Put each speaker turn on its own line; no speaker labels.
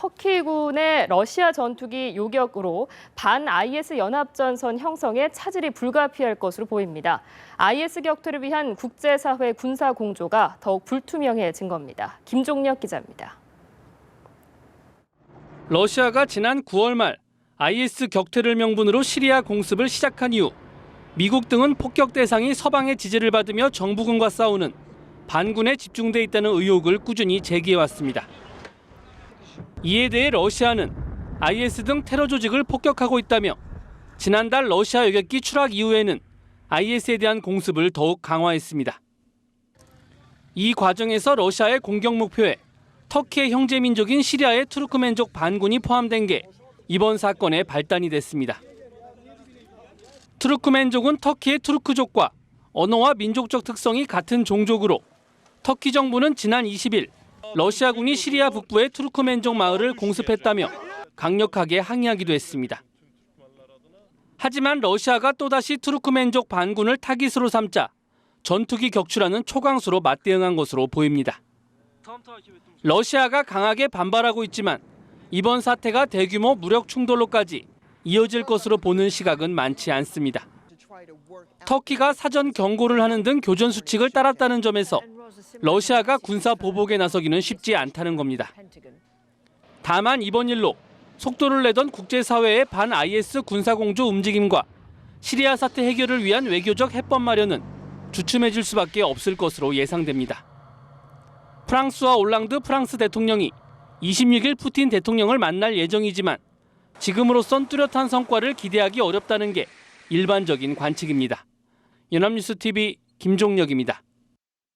터키군의 러시아 전투기 요격으로 반-IS 연합전선 형성에 차질이 불가피할 것으로 보입니다. IS 격퇴를 위한 국제사회 군사 공조가 더욱 불투명해진 겁니다. 김종력 기자입니다.
러시아가 지난 9월 말 IS 격퇴를 명분으로 시리아 공습을 시작한 이후 미국 등은 폭격 대상이 서방의 지지를 받으며 정부군과 싸우는 반군에 집중돼 있다는 의혹을 꾸준히 제기해왔습니다. 이에 대해 러시아는 IS 등 테러 조직을 폭격하고 있다며 지난달 러시아 여객기 추락 이후에는 IS에 대한 공습을 더욱 강화했습니다. 이 과정에서 러시아의 공격 목표에 터키의 형제 민족인 시리아의 투르크멘족 반군이 포함된 게 이번 사건의 발단이 됐습니다. 투르크멘족은 터키의 투르크족과 언어와 민족적 특성이 같은 종족으로 터키 정부는 지난 20일 러시아군이 시리아 북부의 투르크멘족 마을을 공습했다며 강력하게 항의하기도 했습니다. 하지만 러시아가 또다시 투르크멘족 반군을 타깃으로 삼자 전투기 격추라는 초강수로 맞대응한 것으로 보입니다. 러시아가 강하게 반발하고 있지만 이번 사태가 대규모 무력 충돌로까지 이어질 것으로 보는 시각은 많지 않습니다. 터키가 사전 경고를 하는 등 교전 수칙을 따랐다는 점에서 러시아가 군사 보복에 나서기는 쉽지 않다는 겁니다. 다만 이번 일로 속도를 내던 국제사회의 반-IS 군사공조 움직임과 시리아 사태 해결을 위한 외교적 해법 마련은 주춤해질 수밖에 없을 것으로 예상됩니다. 프랑스와 올랑드 프랑스 대통령이 26일 푸틴 대통령을 만날 예정이지만 지금으로선 뚜렷한 성과를 기대하기 어렵다는 게 일반적인 관측입니다. 연합뉴스 TV 김종력입니다.